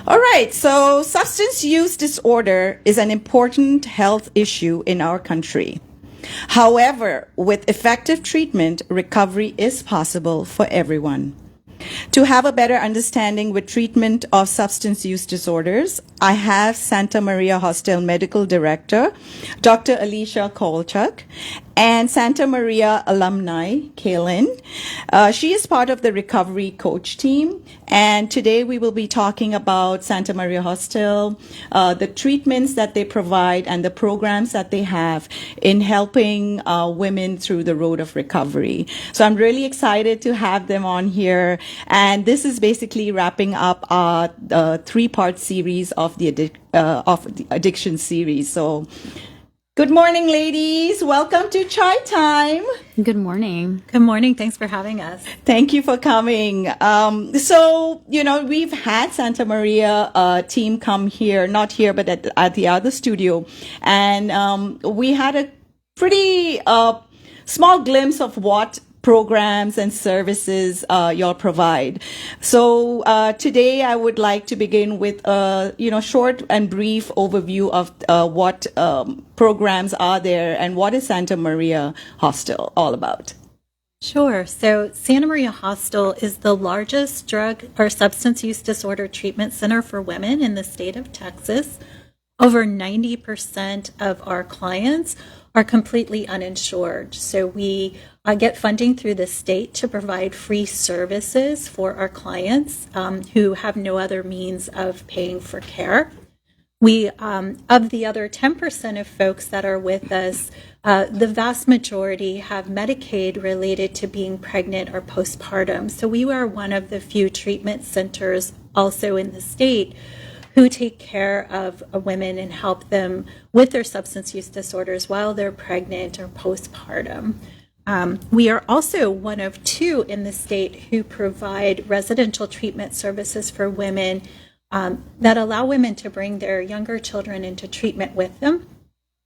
All right, so substance use disorder is an important health issue in our country. However, with effective treatment, recovery is possible for everyone. To have a better understanding with treatment of substance use disorders, I have Santa Maria Hostel Medical Director, Dr. Alicia Kowalchuk, and Santa Maria Alumni, Keilyn. She is part of the recovery coach team, and today we will be talking about Santa Maria Hostel, the treatments that they provide and the programs that they have in helping women through the road of recovery. So I'm really excited to have them on here, and this is basically wrapping up our three-part series of the addiction series. So good morning, ladies. Welcome to Chai Time. Good morning. Good morning. Thanks for having us. Thank you for coming. So, we've had Santa Maria team come here, not here, but at the other studio. And we had a pretty small glimpse of what programs and services y'all provide. So today I would like to begin with a short and brief overview of what programs are there and what is Santa Maria Hostel all about. Sure. So Santa Maria Hostel is the largest drug or substance use disorder treatment center for women in the state of Texas. Over 90% of our clients are completely uninsured. So we get funding through the state to provide free services for our clients who have no other means of paying for care. We, of the other 10% of folks that are with us, the vast majority have Medicaid related to being pregnant or postpartum. So we are one of the few treatment centers also in the state who take care of women and help them with their substance use disorders while they're pregnant or postpartum. We are also one of two in the state who provide residential treatment services for women that allow women to bring their younger children into treatment with them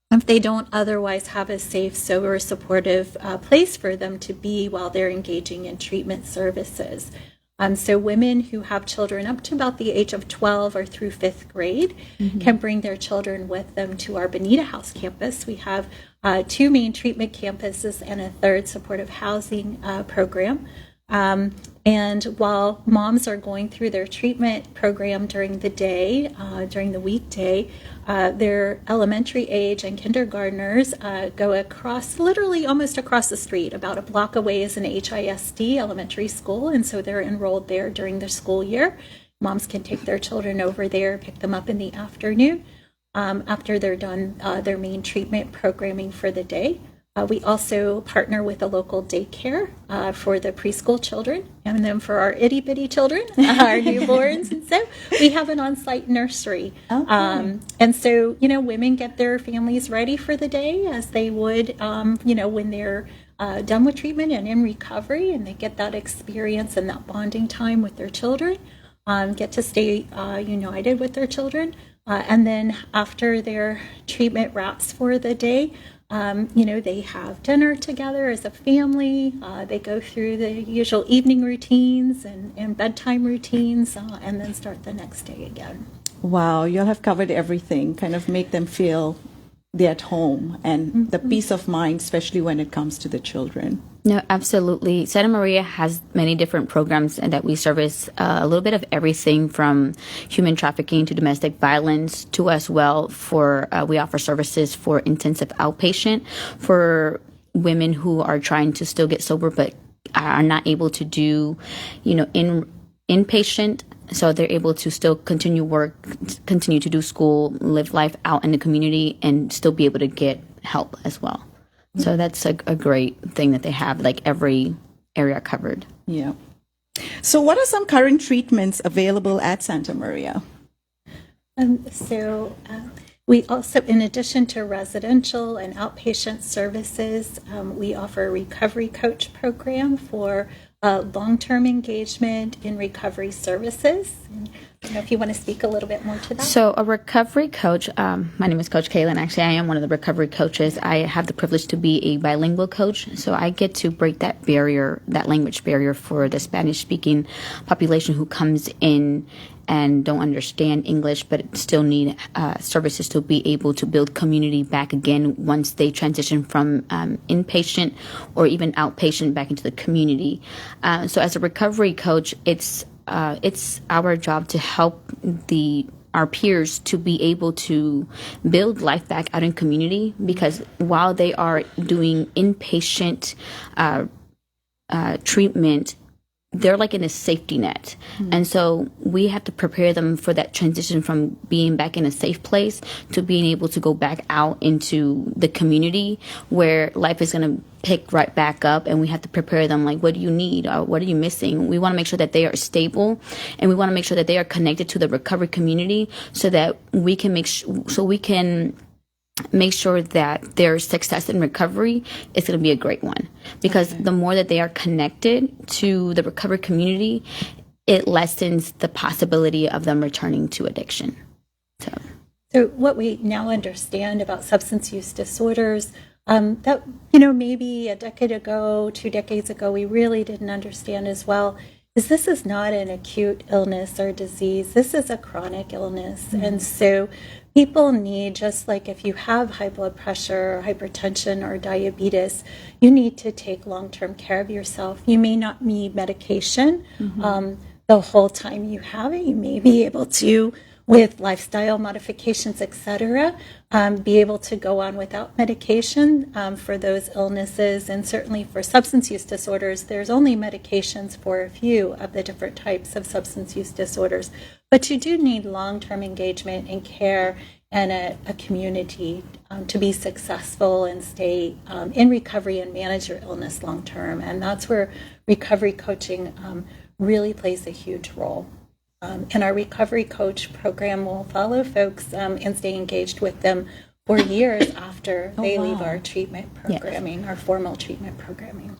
if they don't otherwise have a safe, sober, supportive place for them to be while they're engaging in treatment services. So women who have children up to about the age of 12 or through 5th grade can bring their children with them to our Bonita House campus. We have 2 main treatment campuses and a 3rd supportive housing program. And while moms are going through their treatment program during the day, during the weekday, their elementary age and kindergartners go across, literally almost across the street. About a block away is an HISD elementary school, and so they're enrolled there during the school year. Moms can take their children over there, pick them up in the afternoon after they're done their main treatment programming for the day. We also partner with a local daycare for the preschool children, and then for our itty-bitty children, our newborns. And so we have an on-site nursery. Okay. And so, women get their families ready for the day as they would, when they're done with treatment and in recovery, and they get that experience and that bonding time with their children, get to stay united with their children. And then after their treatment wraps for the day, they have dinner together as a family. They go through the usual evening routines and bedtime routines, and then start the next day again. Wow, you'll have covered everything, kind of make them feel they're at home and the peace of mind, especially when it comes to the children. No, absolutely. Santa Maria has many different programs that we service, a little bit of everything from human trafficking to domestic violence to as well we offer services for intensive outpatient for women who are trying to still get sober but are not able to do, inpatient. So they're able to still continue work, continue to do school, live life out in the community, and still be able to get help as well. So that's a great thing that they have, like every area covered. Yeah. So what are some current treatments available at Santa Maria? We also, in addition to residential and outpatient services, we offer a recovery coach program for long-term engagement in recovery services. I don't know if you want to speak a little bit more to that. So a recovery coach, my name is Coach Keilyn. Actually, I am one of the recovery coaches. I have the privilege to be a bilingual coach. So I get to break that barrier, that language barrier for the Spanish-speaking population who comes in and don't understand English, but still need services to be able to build community back again once they transition from inpatient or even outpatient back into the community. So as a recovery coach, it's our job to help our peers to be able to build life back out in community, because while they are doing inpatient treatment, they're like in a safety net. And so we have to prepare them for that transition from being back in a safe place to being able to go back out into the community where life is going to pick right back up. And we have to prepare them, like, what do you need? What are you missing? We want to make sure that they are stable, and we want to make sure that they are connected to the recovery community so that we can make sure that their success in recovery is going to be a great one. Because the more that they are connected to the recovery community, it lessens the possibility of them returning to addiction. So what we now understand about substance use disorders, that, maybe a decade ago, 2 decades ago, we really didn't understand as well, is this is not an acute illness or disease. This is a chronic illness. Mm-hmm. And so people need, just like if you have high blood pressure or hypertension or diabetes, you need to take long-term care of yourself. You may not need medication the whole time you have it. You may be able to, with lifestyle modifications, etc., be able to go on without medication for those illnesses. And certainly for substance use disorders, there's only medications for a few of the different types of substance use disorders. But you do need long-term engagement and care and a community to be successful and stay in recovery and manage your illness long-term. And that's where recovery coaching really plays a huge role. And our recovery coach program will follow folks and stay engaged with them for years after they leave our treatment programming, our formal treatment programming.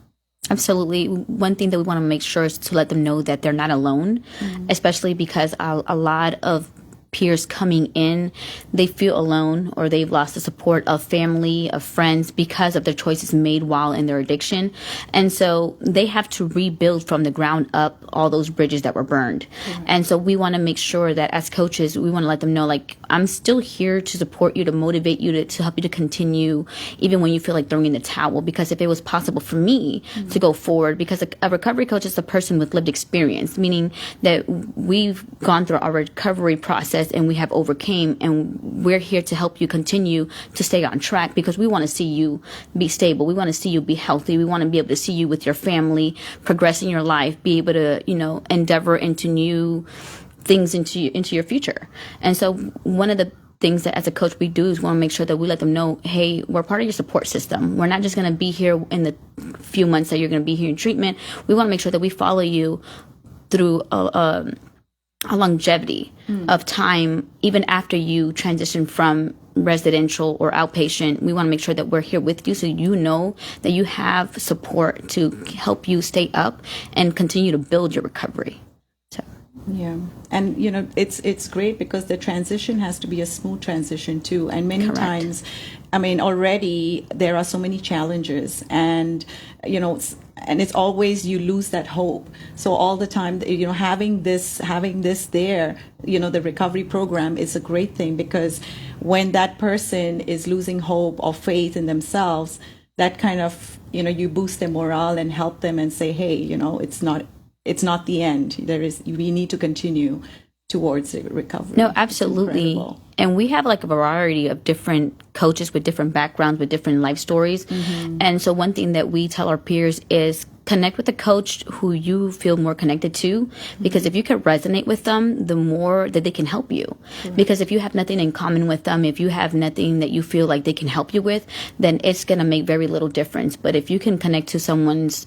Absolutely. One thing that we want to make sure is to let them know that they're not alone, especially because a lot of peers coming in, they feel alone, or they've lost the support of family, of friends, because of their choices made while in their addiction. And so they have to rebuild from the ground up all those bridges that were burned. And so we want to make sure that as coaches, we want to let them know, like, I'm still here to support you, to motivate you, to help you to continue, even when you feel like throwing in the towel. Because if it was possible for me to go forward, because a recovery coach is a person with lived experience, meaning that we've gone through our recovery process and we have overcame, and we're here to help you continue to stay on track, because we want to see you be stable. We want to see you be healthy. We want to be able to see you with your family, progress in your life, be able to, endeavor into new things into your future. And so one of the things that as a coach we do is want to make sure that we let them know, hey, we're part of your support system. We're not just going to be here in the few months that you're going to be here in treatment. We want to make sure that we follow you through a longevity of time, even after you transition from residential or outpatient. We want to make sure that we're here with you, so you know that you have support to help you stay up and continue to build your recovery. Yeah, and it's great because the transition has to be a smooth transition too. And many times, already there are so many challenges, and it's always you lose that hope. So all the time, having this there, the recovery program is a great thing, because when that person is losing hope or faith in themselves, that kind of you boost their morale and help them and say, hey, it's not the end. We need to continue towards the recovery. No, absolutely. And we have like a variety of different coaches with different backgrounds, with different life stories. And so one thing that we tell our peers is connect with a coach who you feel more connected to, because if you can resonate with them, the more that they can help you. Because if you have nothing in common with them, if you have nothing that you feel like they can help you with, then it's going to make very little difference. But if you can connect to someone's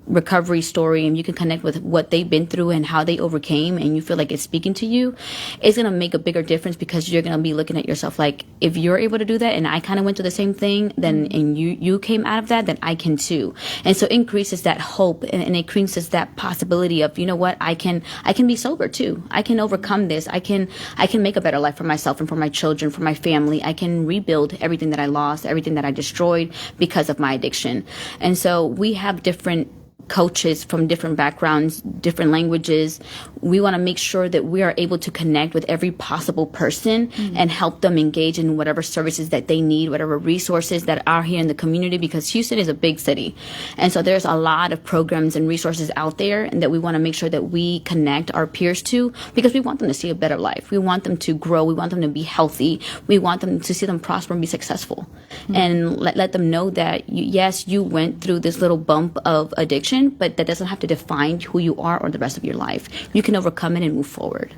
recovery story and you can connect with what they've been through and how they overcame, and you feel like it's speaking to you, it's going to make a bigger difference, because you're going to be looking at yourself like, if you're able to do that and I kind of went through the same thing, then and you came out of that, then I can too. And so it increases that hope, and it increases that possibility of, you know what, I can be sober too. I can overcome this. I can make a better life for myself and for my children, for my family. I can rebuild everything that I lost, everything that I destroyed because of my addiction. And so we have different coaches from different backgrounds, different languages. We want to make sure that we are able to connect with every possible person and help them engage in whatever services that they need, whatever resources that are here in the community, because Houston is a big city. And so there's a lot of programs and resources out there, and that we want to make sure that we connect our peers to, because we want them to see a better life. We want them to grow. We want them to be healthy. We want them to see them prosper and be successful. And let them know that, yes, you went through this little bump of addiction, but that doesn't have to define who you are or the rest of your life. You can overcome it and move forward.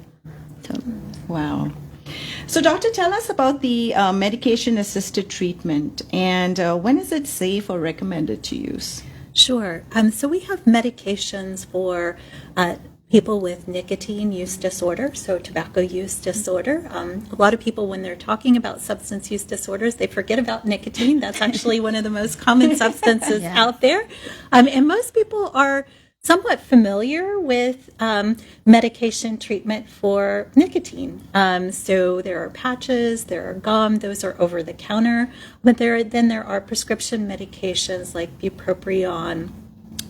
So. Wow. So, doctor, tell us about the medication-assisted treatment, and when is it safe or recommended to use? Sure. So we have medications for people with nicotine use disorder, so tobacco use disorder. A lot of people, when they're talking about substance use disorders, they forget about nicotine. That's actually one of the most common substances out there. And most people are somewhat familiar with medication treatment for nicotine. So there are patches, there are gum, those are over the counter, but there are prescription medications like bupropion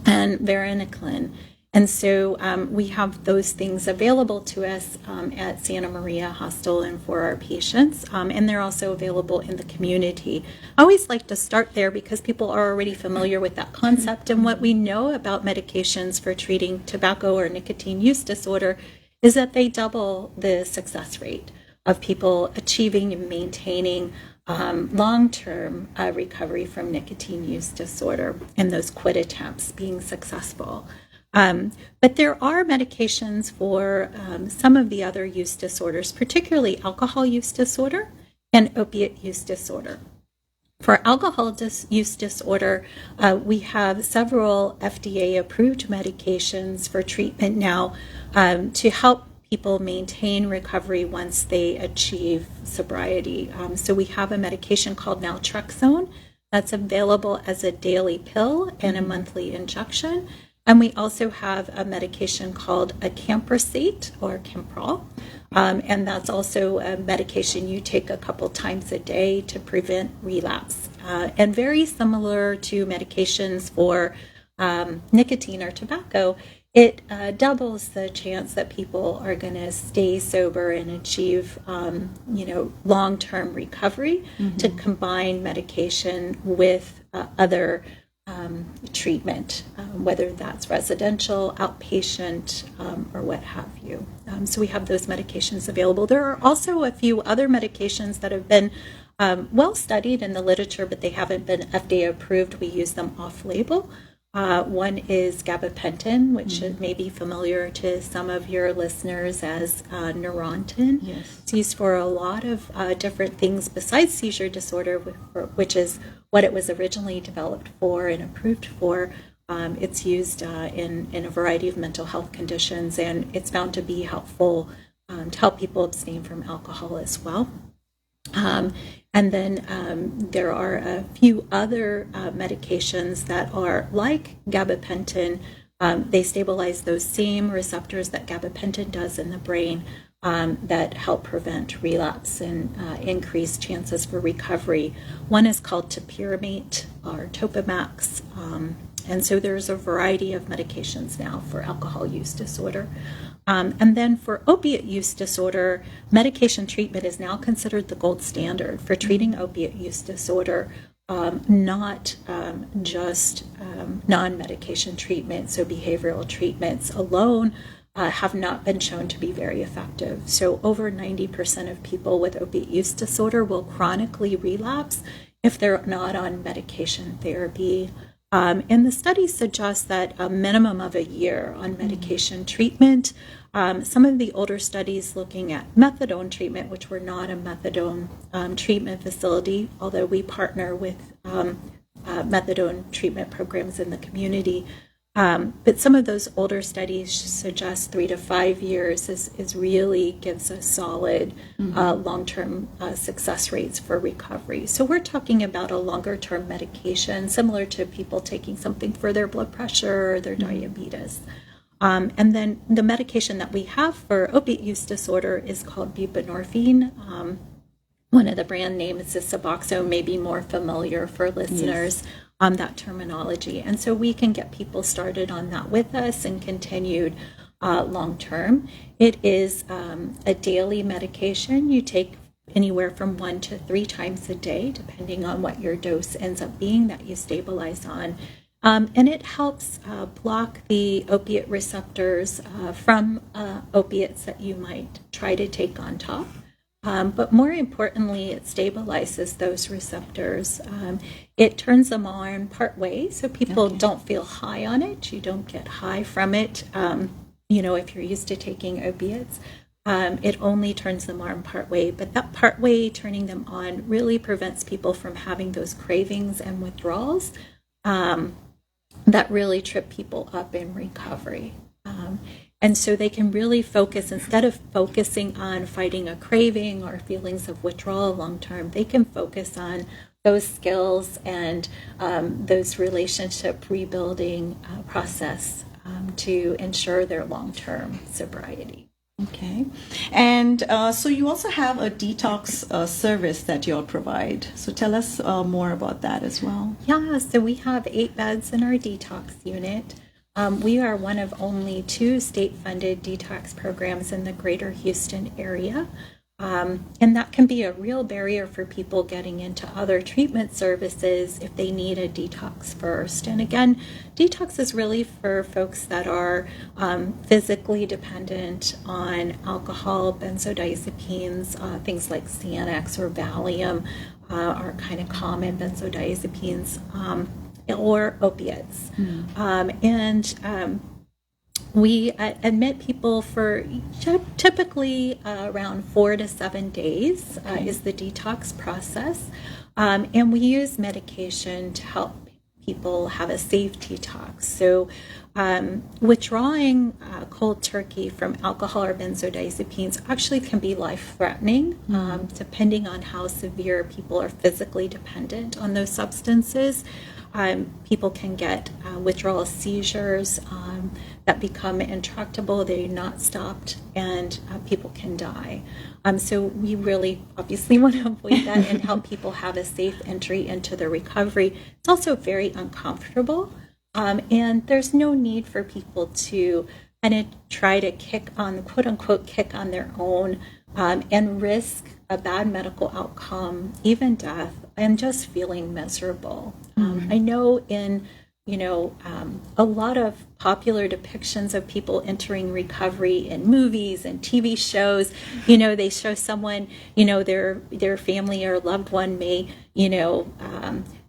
and varenicline. And so we have those things available to us at Santa Maria Hostel and for our patients, and they're also available in the community. I always like to start there because people are already familiar with that concept, and what we know about medications for treating tobacco or nicotine use disorder is that they double the success rate of people achieving and maintaining long-term recovery from nicotine use disorder, and those quit attempts being successful. But there are medications for some of the other use disorders, particularly alcohol use disorder and opiate use disorder. For alcohol use disorder, we have several FDA-approved medications for treatment now to help people maintain recovery once they achieve sobriety. So we have a medication called naltrexone that's available as a daily pill and a monthly injection. And we also have a medication called a Camprosate or Camprol, and that's also a medication you take a couple times a day to prevent relapse. And very similar to medications for nicotine or tobacco, it doubles the chance that people are going to stay sober and achieve, long-term recovery to combine medication with other treatment, whether that's residential, outpatient, or what have you. So we have those medications available. There are also a few other medications that have been well studied in the literature, but they haven't been FDA approved. We use them off-label. One is gabapentin, which may be familiar to some of your listeners as Neurontin. Yes. It's used for a lot of different things besides seizure disorder, which is what it was originally developed for and approved for. It's used in a variety of mental health conditions, and it's found to be helpful to help people abstain from alcohol as well. And then there are a few other medications that are like gabapentin. They stabilize those same receptors that gabapentin does in the brain that help prevent relapse and increase chances for recovery. One is called topiramate or Topamax. And so there's a variety of medications now for alcohol use disorder. And then for opiate use disorder, medication treatment is now considered the gold standard for treating opiate use disorder, not just non-medication treatment. So behavioral treatments alone have not been shown to be very effective. So over 90% of people with opiate use disorder will chronically relapse if they're not on medication therapy. And the studies suggest that a minimum of a year on medication treatment. Some of the older studies looking at methadone treatment, which we're not a methadone treatment facility, although we partner with methadone treatment programs in the community, But some of those older studies suggest 3 to 5 years is really gives us solid long-term success rates for recovery. So we're talking about a longer-term medication, similar to people taking something for their blood pressure or their diabetes. And then the medication that we have for opiate use disorder is called buprenorphine. One of the brand names is Suboxone, may be more familiar for listeners. Yes. That terminology. And so we can get people started on that with us and continued long term. It is a daily medication. You take anywhere from 1 to 3 times a day, depending on what your dose ends up being that you stabilize on. And it helps block the opiate receptors from opiates that you might try to take on top. But more importantly, it stabilizes those receptors. It turns them on part way, so people don't feel high on it. You don't get high from it, if you're used to taking opiates. It only turns them on part way, but that part way turning them on really prevents people from having those cravings and withdrawals that really trip people up in recovery. And so they can really focus, instead of focusing on fighting a craving or feelings of withdrawal long term, they can focus on those skills and those relationship rebuilding process to ensure their long term sobriety. Okay. And so you also have a detox service that you'll provide. So tell us more about that as well. Yeah, so we have 8 beds in our detox unit. We are one of only 2 state-funded detox programs in the greater Houston area. And that can be a real barrier for people getting into other treatment services if they need a detox first. And again, detox is really for folks that are physically dependent on alcohol, benzodiazepines, things like Xanax or Valium are kind of common benzodiazepines. Or opiates. We admit people for typically around 4 to 7 days is the detox process. And we use medication to help people have a safe detox. So withdrawing cold turkey from alcohol or benzodiazepines actually can be life-threatening, depending on how severe people are physically dependent on those substances. People can get withdrawal seizures that become intractable, they're not stopped, and people can die. So we really obviously want to avoid that and help people have a safe entry into their recovery. It's also very uncomfortable, and there's no need for people to kind of try to quote-unquote kick on their own and risk a bad medical outcome, even death, and just feeling miserable. I know in a lot of popular depictions of people entering recovery in movies and TV shows, they show someone, their family or loved one may,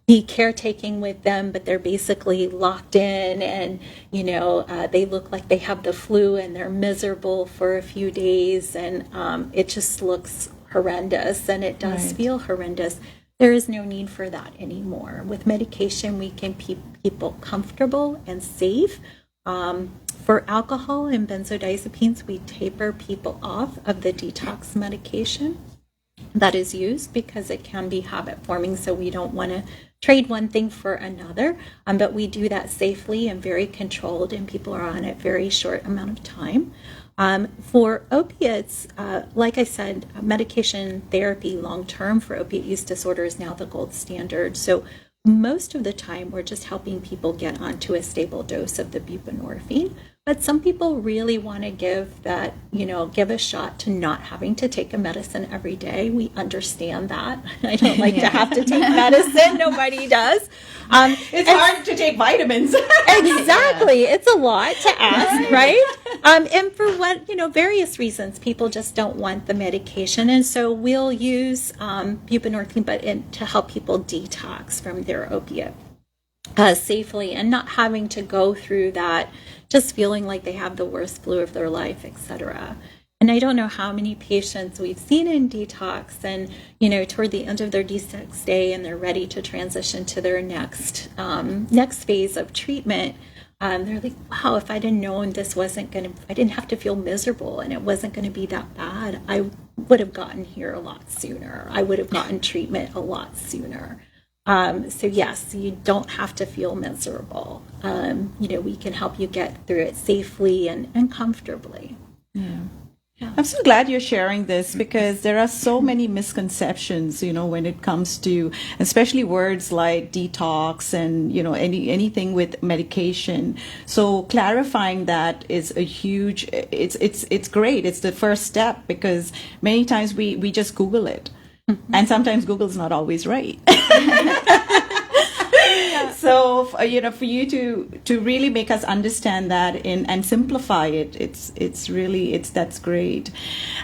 be caretaking with them, but they're basically locked in and, they look like they have the flu and they're miserable for a few days, and it just looks horrendous, and it does feel horrendous. There is no need for that anymore. With medication, we can keep people comfortable and safe. For alcohol and benzodiazepines, we taper people off of the detox medication that is used because it can be habit forming, so we don't want to trade one thing for another, but we do that safely and very controlled, and people are on it very short amount of time. For opiates, like I said, medication therapy long-term for opiate use disorder is now the gold standard. So most of the time, we're just helping people get onto a stable dose of the buprenorphine. But some people really want to give a shot to not having to take a medicine every day. We understand that. I don't like to have to take medicine. Nobody does. It's hard to take vitamins. Exactly. It's a lot to ask, right? And for various reasons, people just don't want the medication. And so we'll use buprenorphine, but to help people detox from their opiate safely and not having to go through that, just feeling like they have the worst flu of their life, etc. And I don't know how many patients we've seen in detox and, toward the end of their detox day and they're ready to transition to their next phase of treatment. They're like, wow, if I'd have known this wasn't going to, I didn't have to feel miserable and it wasn't going to be that bad, I would have gotten here a lot sooner. I would have gotten treatment a lot sooner. So yes, you don't have to feel miserable. We can help you get through it safely and comfortably. Yeah. I'm so glad you're sharing this, because there are so many misconceptions, when it comes to, especially words like detox and, anything with medication. So clarifying that is a huge, it's great. It's the first step, because many times we just Google it. And sometimes Google's not always right. So, for you to really make us understand that and simplify it, that's great.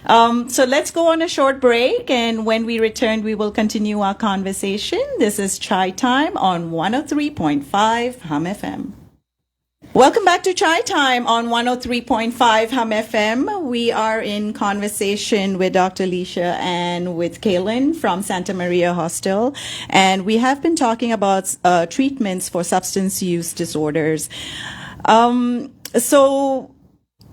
So let's go on a short break, and when we return, we will continue our conversation. This is Chai Time on 103.5 Hum FM. Welcome back to Chai Time on 103.5 Hum FM. We are in conversation with Dr. Alicia and with Keilyn from Santa Maria Hostel, and we have been talking about treatments for substance use disorders. So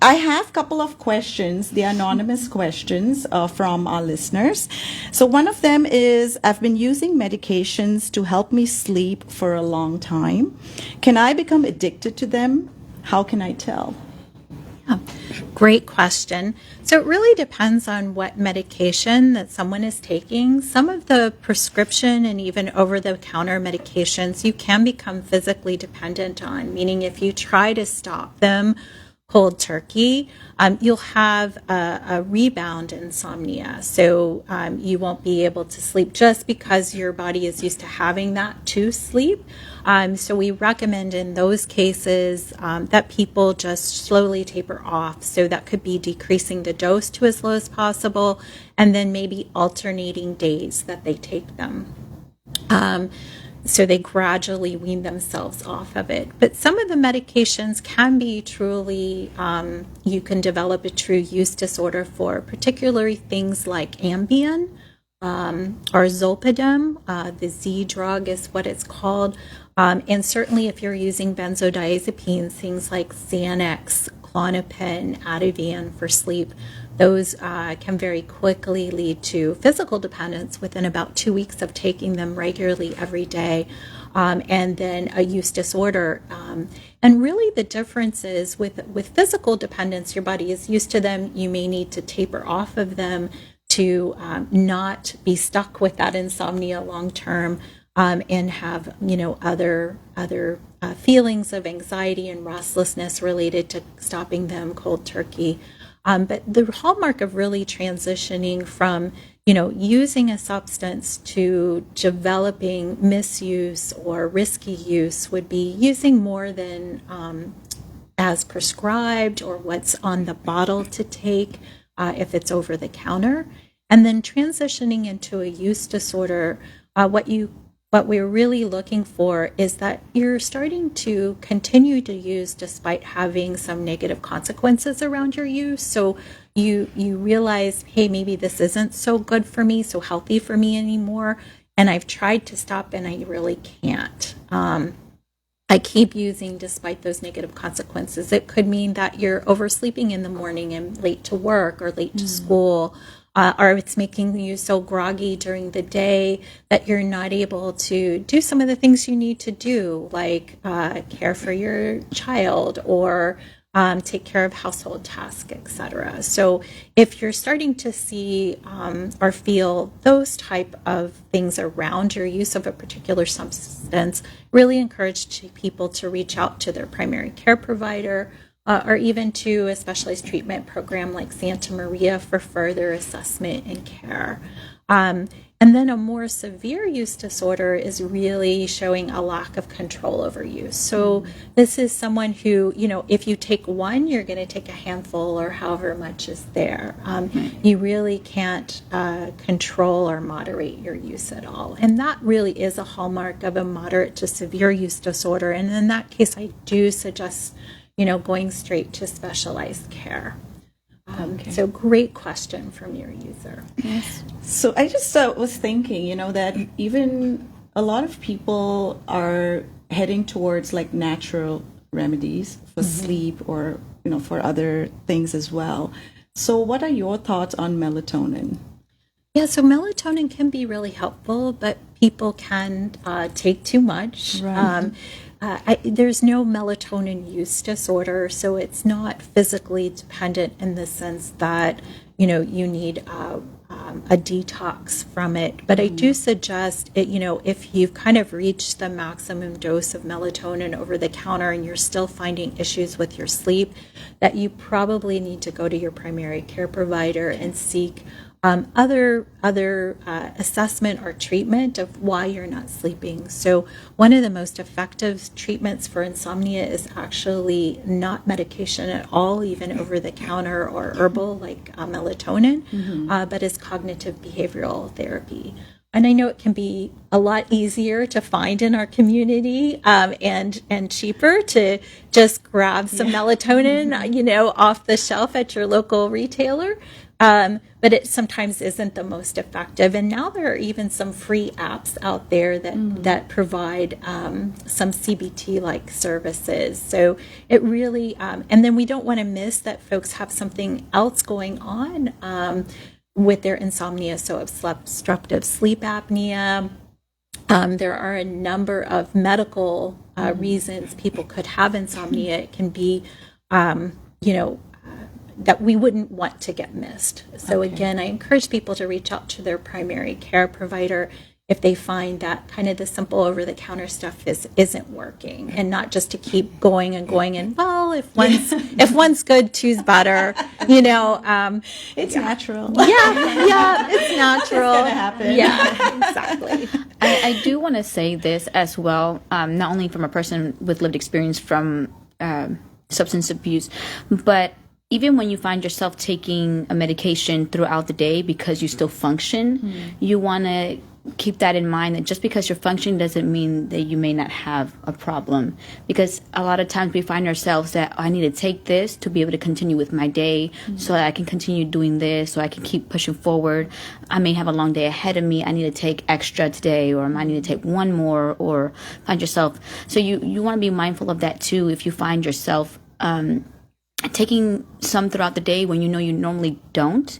I have a couple of questions, the anonymous questions from our listeners. So one of them is, I've been using medications to help me sleep for a long time. Can I become addicted to them? How can I tell? Yeah, great question. So it really depends on what medication that someone is taking. Some of the prescription and even over-the-counter medications you can become physically dependent on, meaning if you try to stop them cold turkey, you'll have a rebound insomnia. So you won't be able to sleep just because your body is used to having that to sleep. So we recommend in those cases that people just slowly taper off. So that could be decreasing the dose to as low as possible, and then maybe alternating days that they take them. So they gradually wean themselves off of it. But some of the medications can be truly, you can develop a true use disorder for, particularly things like Ambien or Zolpidem. The Z drug is what it's called. And certainly if you're using benzodiazepines, things like Xanax, Klonopin, Ativan for sleep, those can very quickly lead to physical dependence within about 2 weeks of taking them regularly every day, and then a use disorder. And really the difference is with physical dependence, your body is used to them. You may need to taper off of them to not be stuck with that insomnia long term, and have other feelings of anxiety and restlessness related to stopping them cold turkey. But the hallmark of really transitioning from, using a substance to developing misuse or risky use would be using more than as prescribed or what's on the bottle to take if it's over the counter. And then transitioning into a use disorder, what we're really looking for is that you're starting to continue to use despite having some negative consequences around your use. So you realize, hey, maybe this isn't so good for me, so healthy for me anymore, and I've tried to stop and I really can't. I keep using despite those negative consequences. It could mean that you're oversleeping in the morning and late to work or late to school. Or it's making you so groggy during the day that you're not able to do some of the things you need to do, like care for your child or take care of household tasks, etc. So if you're starting to see or feel those type of things around your use of a particular substance, really encourage people to reach out to their primary care provider, or even to a specialized treatment program like Santa Maria for further assessment and care. And then a more severe use disorder is really showing a lack of control over use. So this is someone who, if you take one, you're going to take a handful or however much is there. You really can't control or moderate your use at all. And that really is a hallmark of a moderate to severe use disorder. And in that case, I do suggest going straight to specialized care. So great question from your user. Yes. So I just was thinking, that even a lot of people are heading towards like natural remedies for sleep or, for other things as well. So what are your thoughts on melatonin? Yeah, so melatonin can be really helpful, but people can take too much. Right. There's no melatonin use disorder, so it's not physically dependent in the sense that, you need a detox from it. But I do suggest, if you've kind of reached the maximum dose of melatonin over the counter and you're still finding issues with your sleep, that you probably need to go to your primary care provider and seek other assessment or treatment of why you're not sleeping. So one of the most effective treatments for insomnia is actually not medication at all, even over the counter or herbal like melatonin, but is cognitive behavioral therapy. And I know it can be a lot easier to find in our community and cheaper to just grab some melatonin, off the shelf at your local retailer. But it sometimes isn't the most effective. And now there are even some free apps out there that provide some CBT-like services. So it really, and then we don't want to miss that folks have something else going on with their insomnia. So obstructive sleep apnea. There are a number of medical reasons people could have insomnia. It can be, that we wouldn't want to get missed. So again, I encourage people to reach out to their primary care provider if they find that kind of the simple over-the-counter stuff isn't working, and not just to keep going and going. And well, if one's good, two's better. It's natural. Yeah, it's natural. It's gonna happen. Yeah, exactly. I do want to say this as well, not only from a person with lived experience from substance abuse, but even when you find yourself taking a medication throughout the day because you still function, you want to keep that in mind, that just because you're functioning doesn't mean that you may not have a problem. Because a lot of times we find ourselves that, I need to take this to be able to continue with my day, so that I can continue doing this, so I can keep pushing forward. I may have a long day ahead of me. I need to take extra today, or I might need to take one more, or find yourself. So you want to be mindful of that too. If you find yourself taking some throughout the day when you know you normally don't,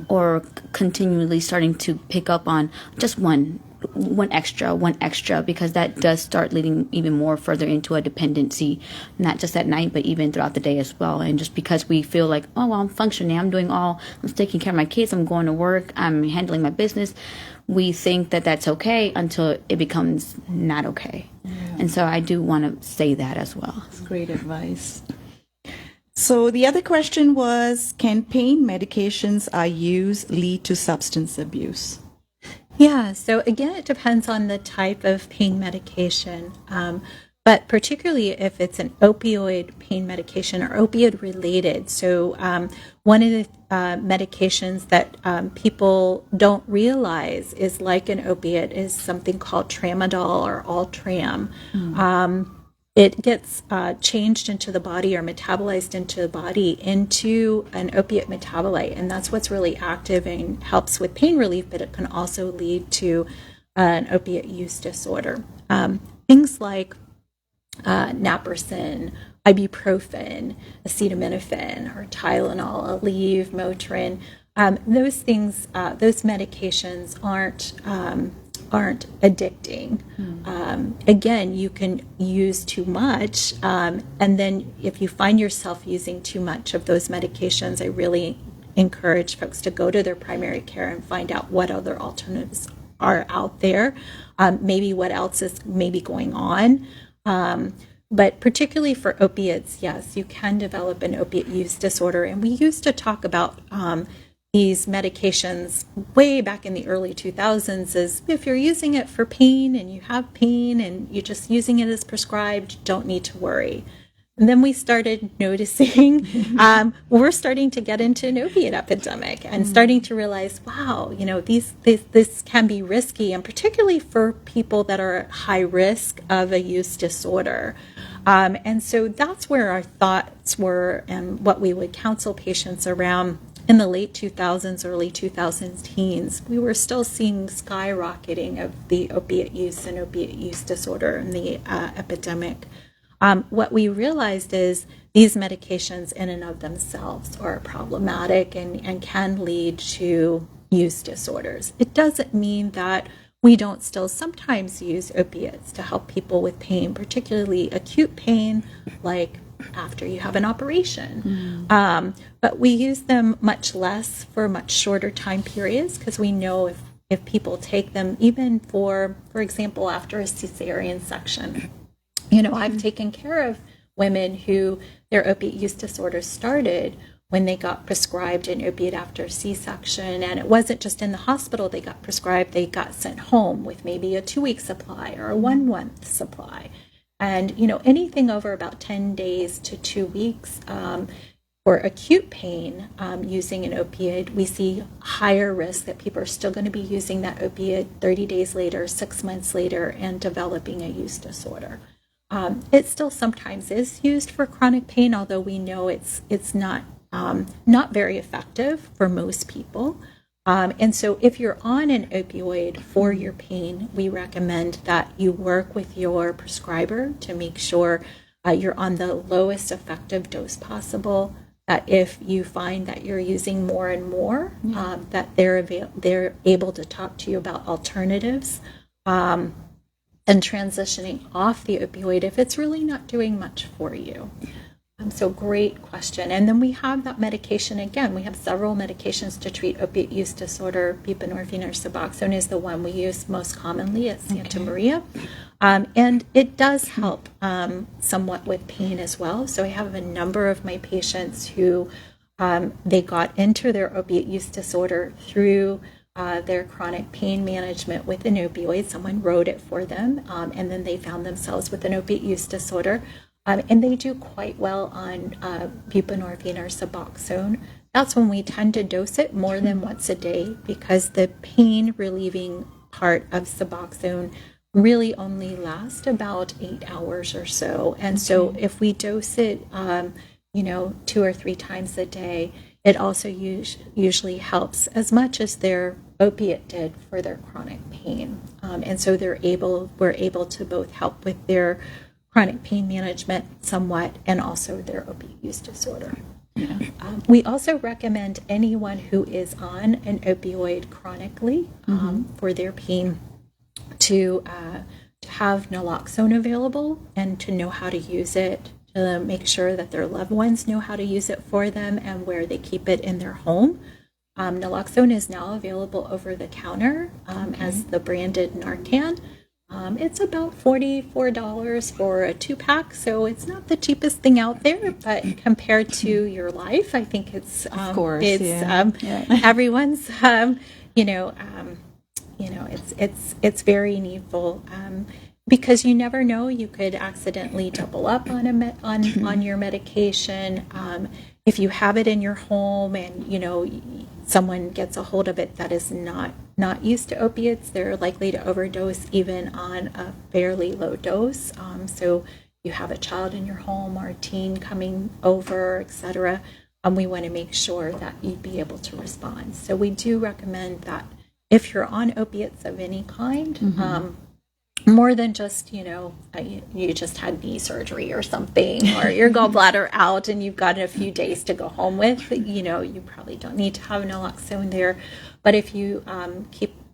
or continually starting to pick up on just one extra, because that does start leading even more further into a dependency, not just at night, but even throughout the day as well. And just because we feel like, oh, well, I'm functioning, I'm taking care of my kids, I'm going to work, I'm handling my business, we think that that's okay until it becomes not okay. And so I do want to say that as well. That's great advice. So the other question was, can pain medications I use lead to substance abuse? Yeah, so again, it depends on the type of pain medication, but particularly if it's an opioid pain medication or opioid related. So one of the medications that people don't realize is like an opiate is something called tramadol or Altram. It gets changed into the body or metabolized into the body into an opiate metabolite. And that's what's really active and helps with pain relief, but it can also lead to an opiate use disorder. Things like naproxen, ibuprofen, acetaminophen, or Tylenol, Aleve, Motrin, those things, those medications aren't addicting. Again, you can use too much, and then if you find yourself using too much of those medications, I really encourage folks to go to their primary care and find out what other alternatives are out there, maybe what else is maybe going on. But particularly for opiates, yes, you can develop an opiate use disorder. And we used to talk about these medications way back in the early 2000s as if you're using it for pain and you have pain and you're just using it as prescribed, you don't need to worry. And then we started noticing we're starting to get into an opiate epidemic and starting to realize, wow, this can be risky, and particularly for people that are at high risk of a use disorder. And so that's where our thoughts were and what we would counsel patients around. In the late 2000s, early 2000s teens, we were still seeing skyrocketing of the opiate use and opiate use disorder and the epidemic. What we realized is these medications in and of themselves are problematic and can lead to use disorders. It doesn't mean that we don't still sometimes use opiates to help people with pain, particularly acute pain, like after you have an operation. But we use them much less for much shorter time periods because we know if people take them, even for example, after a cesarean section. I've taken care of women who their opiate use disorder started when they got prescribed an opiate after C-section. And it wasn't just in the hospital they got prescribed, they got sent home with maybe a 2-week supply or a 1-month supply. And, anything over about 10 days to 2 weeks for acute pain using an opiate, we see higher risk that people are still going to be using that opiate 30 days later, 6 months later, and developing a use disorder. It still sometimes is used for chronic pain, although we know it's not very effective for most people. And so if you're on an opioid for your pain, we recommend that you work with your prescriber to make sure you're on the lowest effective dose possible. That if you find that you're using more and more, that they're able to talk to you about alternatives and transitioning off the opioid if it's really not doing much for you. So great question. And then we have that medication again. We have several medications to treat opiate use disorder. Buprenorphine or Suboxone is the one we use most commonly at Santa Maria. And it does help somewhat with pain as well. So I have a number of my patients who they got into their opiate use disorder through their chronic pain management with an opioid. Someone wrote it for them, and then they found themselves with an opiate use disorder. And they do quite well on buprenorphine or Suboxone. That's when we tend to dose it more than once a day because the pain relieving part of Suboxone really only lasts about 8 hours or so. And so if we dose it, 2 or 3 times a day, it also usually helps as much as their opiate did for their chronic pain. And so we're able to both help with their chronic pain management somewhat and also their opiate use disorder. We also recommend anyone who is on an opioid chronically for their pain to have naloxone available and to know how to use it, to make sure that their loved ones know how to use it for them and where they keep it in their home. Naloxone is now available over the counter as the branded Narcan. It's about $44 for a 2-pack, so it's not the cheapest thing out there, but compared to your life, I think it's of course, everyone's it's very needful because you never know, you could accidentally double up on your medication. If you have it in your home and someone gets a hold of it that is not used to opiates, they're likely to overdose even on a fairly low dose. So you have a child in your home or a teen coming over, etc. We want to make sure that you'd be able to respond. So we do recommend that if you're on opiates of any kind, more than just, you just had knee surgery or something, or your gallbladder out and you've got a few days to go home with, you probably don't need to have naloxone there. But if you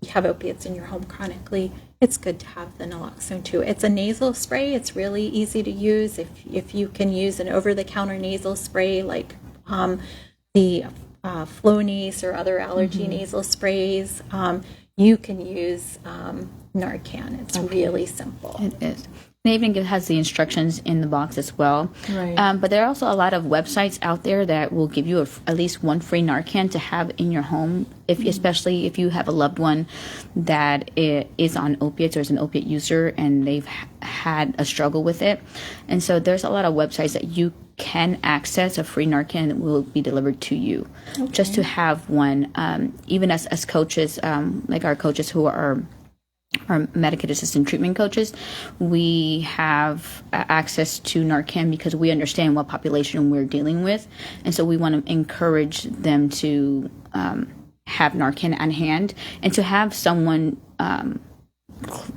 have opiates in your home chronically, it's good to have the naloxone too. It's a nasal spray. It's really easy to use. If you can use an over-the-counter nasal spray like the Flonase or other allergy nasal sprays, you can use Narcan. It's really simple. It is. It even has the instructions in the box as well. Right. But there are also a lot of websites out there that will give you at least one free Narcan to have in your home, especially if you have a loved one that is on opiates or is an opiate user and they've had a struggle with it. And so there's a lot of websites that you can access a free Narcan that will be delivered to you. Just to have one, even as coaches, like our coaches who are our Medicaid assistant treatment coaches, we have access to Narcan because we understand what population we're dealing with. And so we want to encourage them to have Narcan on hand and to have someone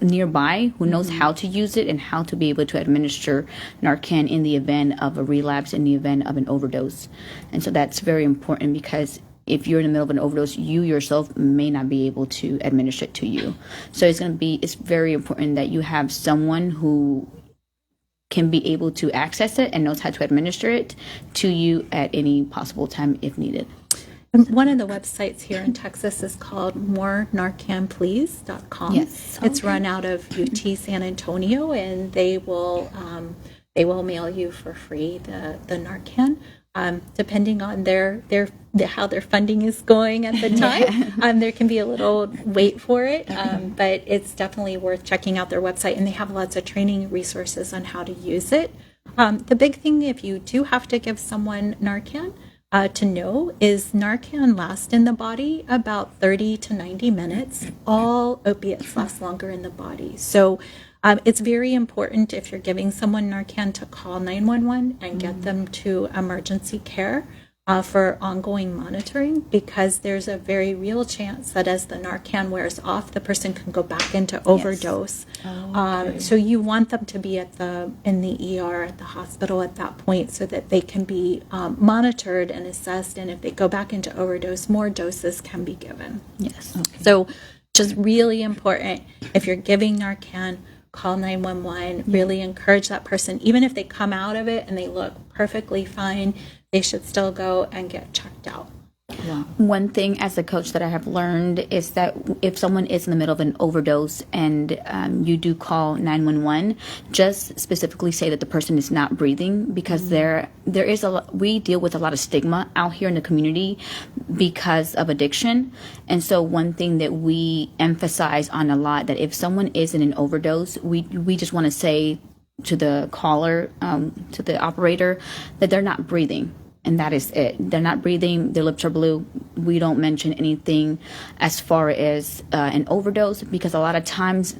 nearby who knows how to use it and how to be able to administer Narcan in the event of a relapse, in the event of an overdose. And so that's very important, because if you're in the middle of an overdose, you yourself may not be able to administer it to you. So it's very important that you have someone who can be able to access it and knows how to administer it to you at any possible time if needed. One of the websites here in Texas is called morenarcanplease.com. Yes. It's run out of UT San Antonio, and they will mail you for free the Narcan. Depending on how their funding is going at the time, there can be a little wait for it, but it's definitely worth checking out their website, and they have lots of training resources on how to use it. The big thing, if you do have to give someone Narcan, to know is Narcan lasts in the body about 30 to 90 minutes. All opiates last longer in the body. So it's very important, if you're giving someone Narcan, to call 911 and get them to emergency care for ongoing monitoring, because there's a very real chance that as the Narcan wears off, the person can go back into overdose. So you want them to be in the ER at the hospital at that point, so that they can be monitored and assessed, and if they go back into overdose, more doses can be given. Yes. Okay. So just really important, if you're giving Narcan, call 911, really encourage that person, even if they come out of it and they look perfectly fine, they should still go and get checked out. Wow. One thing as a coach that I have learned is that if someone is in the middle of an overdose and you do call 911, just specifically say that the person is not breathing, because there is we deal with a lot of stigma out here in the community because of addiction. And so one thing that we emphasize on a lot, that if someone is in an overdose, we just want to say to the caller, to the operator, that they're not breathing. And that is it. They're not breathing. Their lips are blue. We don't mention anything as far as an overdose, because a lot of times,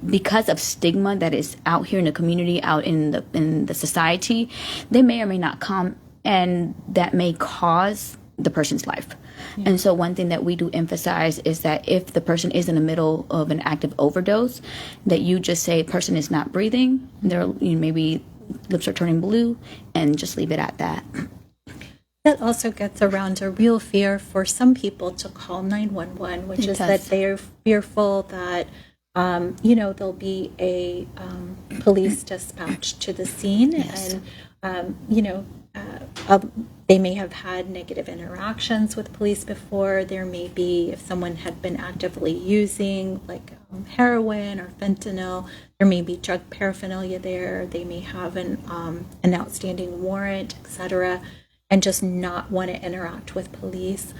because of stigma that is out here in the community, out in the society, they may or may not come, and that may cause the person's life. Yeah. And so one thing that we do emphasize is that if the person is in the middle of an active overdose, that you just say, person is not breathing, their maybe lips are turning blue, and just leave it at that. That also gets around a real fear for some people to call 911, which is that they're fearful that, there'll be a police dispatch to the scene. Yes. And, they may have had negative interactions with police before. There may be, if someone had been actively using like heroin or fentanyl, there may be drug paraphernalia there. They may have an outstanding warrant, etc., and just not want to interact with police.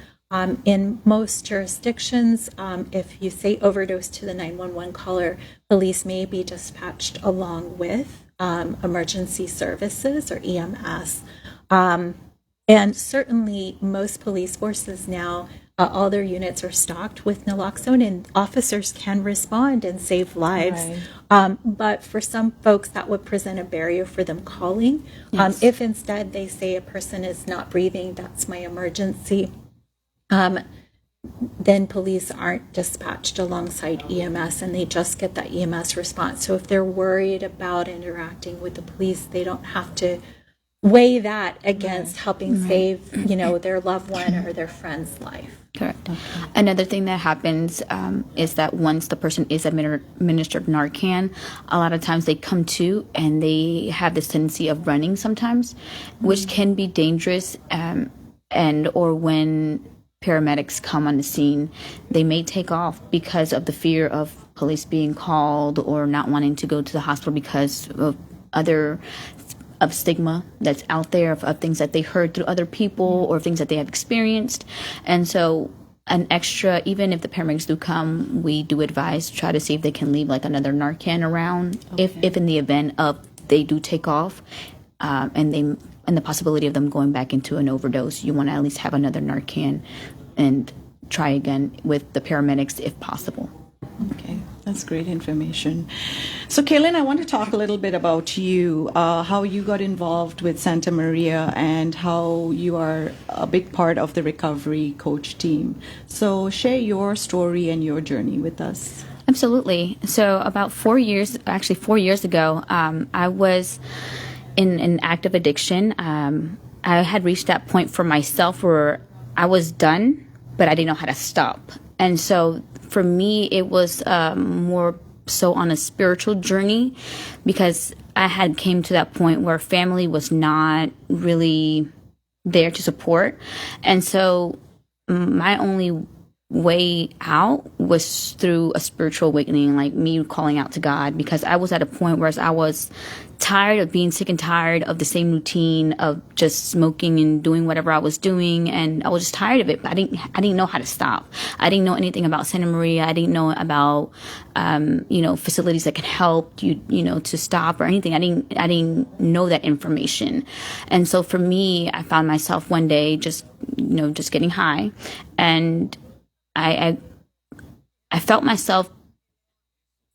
In most jurisdictions, if you say overdose to the 911 caller, police may be dispatched along with emergency services or EMS. And certainly most police forces now, all their units are stocked with naloxone, and officers can respond and save lives. Right. But for some folks, that would present a barrier for them calling. Yes. If instead they say a person is not breathing, that's my emergency, then police aren't dispatched alongside EMS, and they just get that EMS response. So if they're worried about interacting with the police, they don't have to weigh that against helping save, their loved one or their friend's life. Correct. Okay. Another thing that happens is that once the person is administered Narcan, a lot of times they come to and they have this tendency of running sometimes, which can be dangerous, or when paramedics come on the scene, they may take off because of the fear of police being called or not wanting to go to the hospital because of of stigma that's out there, of things that they heard through other people or things that they have experienced. And so an extra, even if the paramedics do come, we do advise, try to see if they can leave like another Narcan around, if in the event of they do take off, and the possibility of them going back into an overdose, you want to at least have another Narcan and try again with the paramedics if possible. Okay, that's great information. So, Keilyn, I want to talk a little bit about you, how you got involved with Santa Maria and how you are a big part of the recovery coach team. So, share your story and your journey with us. Absolutely. So about 4 years ago, I was in an active addiction. I had reached that point for myself where I was done, but I didn't know how to stop. And so for me, it was more so on a spiritual journey, because I had came to that point where family was not really there to support. And so my only way out was through a spiritual awakening, like me calling out to God, because I was at a point where I was tired of being sick and tired of the same routine of just smoking and doing whatever I was doing, and I was just tired of it. But I didn't know how to stop. I didn't know anything about Santa Maria. I didn't know about facilities that could help you to stop or anything. I didn't know that information. And so for me, I found myself one day just getting high, and I felt myself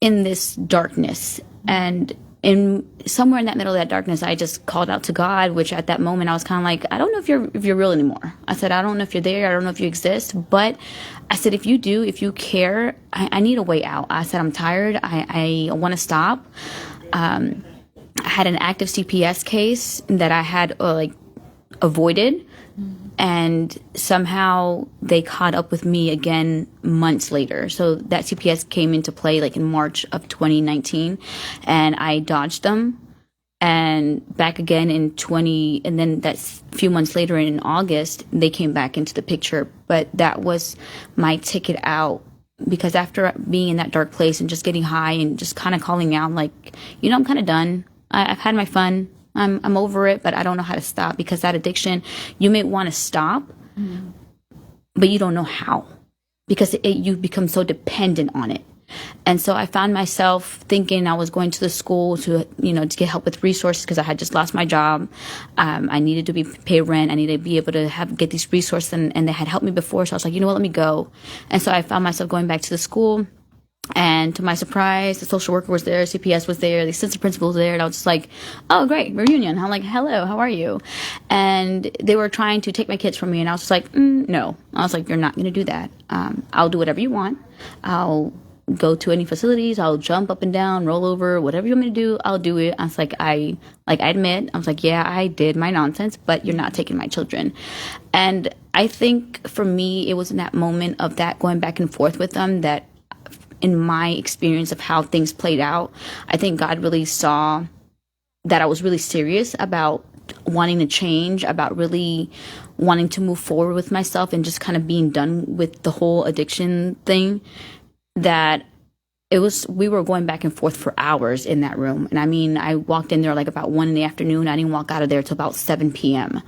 in this darkness, and in somewhere in that middle of that darkness, I just called out to God, which at that moment I was kind of like, I don't know if you're real anymore. I said, I don't know if you're there. I don't know if you exist. But I said, if you care, I need a way out. I said, I'm tired. I want to stop. I had an active CPS case that I had avoided. And somehow they caught up with me again months later. So that CPS came into play in March of 2019, and I dodged them. And back again and then that few months later in August, they came back into the picture. But that was my ticket out, because after being in that dark place and just getting high and just kind of calling out, I'm kind of done. I've had my fun. I'm over it, but I don't know how to stop, because that addiction, you may want to stop, but you don't know how, because you become so dependent on it. And so I found myself thinking I was going to the school to get help with resources, because I had just lost my job. I needed to pay rent. I needed to be able to get these resources, and they had helped me before. So I was like, let me go. And so I found myself going back to the school. And to my surprise, the social worker was there, CPS was there, the assistant principal was there, and I was just like, oh, great, reunion. I'm like, hello, how are you? And they were trying to take my kids from me, and I was just like, no. I was like, you're not going to do that. I'll do whatever you want. I'll go to any facilities. I'll jump up and down, roll over, whatever you want me to do, I'll do it. I was like, I admit, I was like, yeah, I did my nonsense, but you're not taking my children. And I think for me, it was in that moment of that going back and forth with them that, in my experience of how things played out, I think God really saw that I was really serious about wanting to change, about really wanting to move forward with myself and just kind of being done with the whole addiction thing. That we were going back and forth for hours in that room. And I mean, I walked in there about 1 PM. I didn't walk out of there till about 7 PM.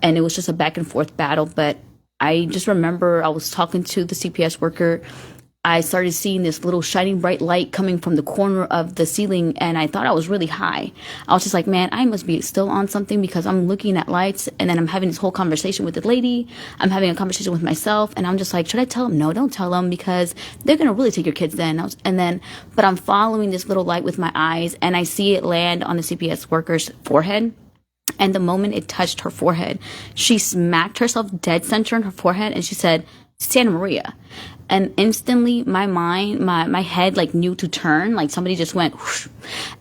And it was just a back and forth battle. But I just remember I was talking to the CPS worker. I started seeing this little shining bright light coming from the corner of the ceiling, and I thought I was really high. I was just like, man, I must be still on something, because I'm looking at lights, and then I'm having this whole conversation with the lady. I'm having a conversation with myself, and I'm just like, should I tell them? No, don't tell them, because they're going to really take your kids then. But I'm following this little light with my eyes, and I see it land on the CPS worker's forehead. And the moment it touched her forehead, she smacked herself dead center in her forehead, and she said, Santa Maria. And instantly my mind, my head knew to turn, somebody just went whoosh.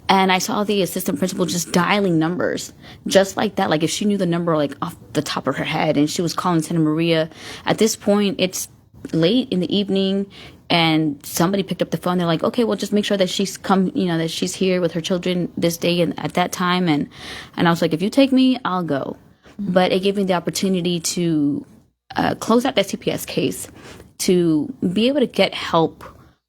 And I saw the assistant principal just dialing numbers just like that, if she knew the number off the top of her head, and she was calling Santa Maria. At this point, it's late in the evening, and somebody picked up the phone. They're like, okay, well, just make sure that she's that she's here with her children this day and at that time. And I was like, if you take me, I'll go. Mm-hmm. But it gave me the opportunity to close out that CPS case, to be able to get help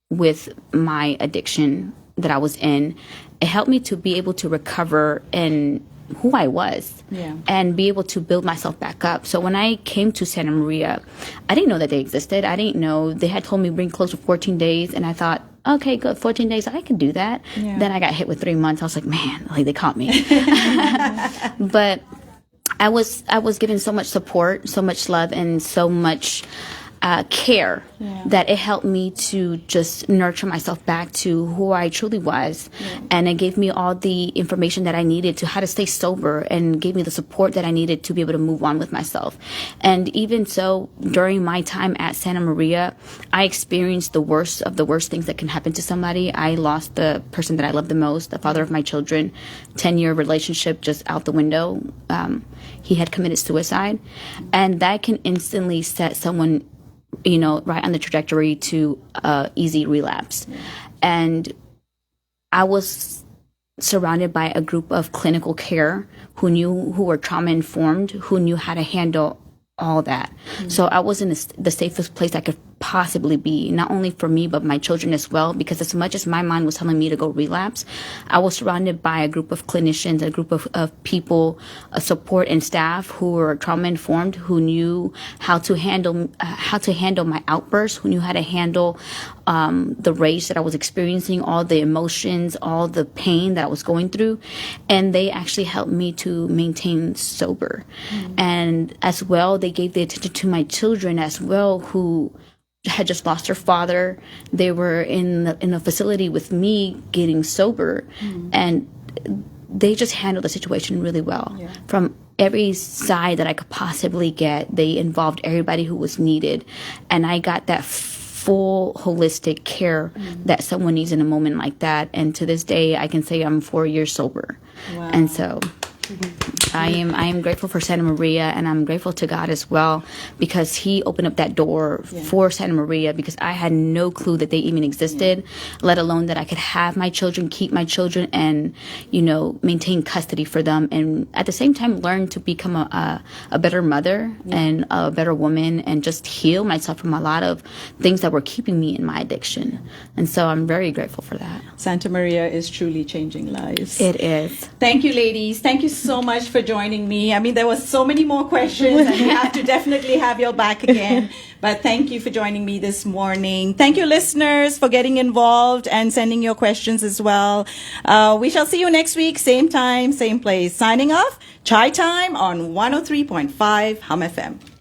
with my addiction that I was in. It helped me to be able to recover in who I was, and be able to build myself back up. So when I came to Santa Maria, I didn't know that they existed. I didn't know. They had told me bring close to 14 days, and I thought, okay, good, 14 days, I can do that. Yeah. Then I got hit with 3 months. I was like, man, they caught me. But I was given so much support, so much love, and so much care that it helped me to just nurture myself back to who I truly was. And it gave me all the information that I needed to how to stay sober, and gave me the support that I needed to be able to move on with myself. And even so, during my time at Santa Maria, I experienced the worst of the worst things that can happen to somebody. I lost the person that I love the most, the father of my children. 10-year relationship just out the window. He had committed suicide, and that can instantly set someone, right on the trajectory to easy relapse. And I was surrounded by a group of clinical care who were trauma informed, who knew how to handle all that. So I was in the safest place I could possibly be, not only for me, but my children as well, because as much as my mind was telling me to go relapse, I was surrounded by a group of clinicians, a group of people, support and staff who were trauma informed, who knew how to handle my outbursts, who knew how to handle the rage that I was experiencing, all the emotions, all the pain that I was going through. And they actually helped me to maintain sober. And as well, they gave the attention to my children as well, who had just lost their father. They were in a facility with me getting sober, and they just handled the situation really well. From every side that I could possibly get, they involved everybody who was needed, and I got that full holistic care that someone needs in a moment like that. And to this day, I can say I'm 4 years sober. And so I am grateful for Santa Maria, and I'm grateful to God as well, because He opened up that door for Santa Maria, because I had no clue that they even existed, let alone that I could have my children, keep my children, and maintain custody for them, and at the same time learn to become a better mother and a better woman, and just heal myself from a lot of things that were keeping me in my addiction. And so I'm very grateful for that. Santa Maria is truly changing lives. It is. Thank you, ladies. Thank you so much for joining me. I mean, there was so many more questions, and we have to definitely have you back again. But thank you for joining me this morning. Thank you, listeners, for getting involved and sending your questions as well. We shall see you next week, same time, same place. Signing off, Chai Time on 103.5 Hum FM.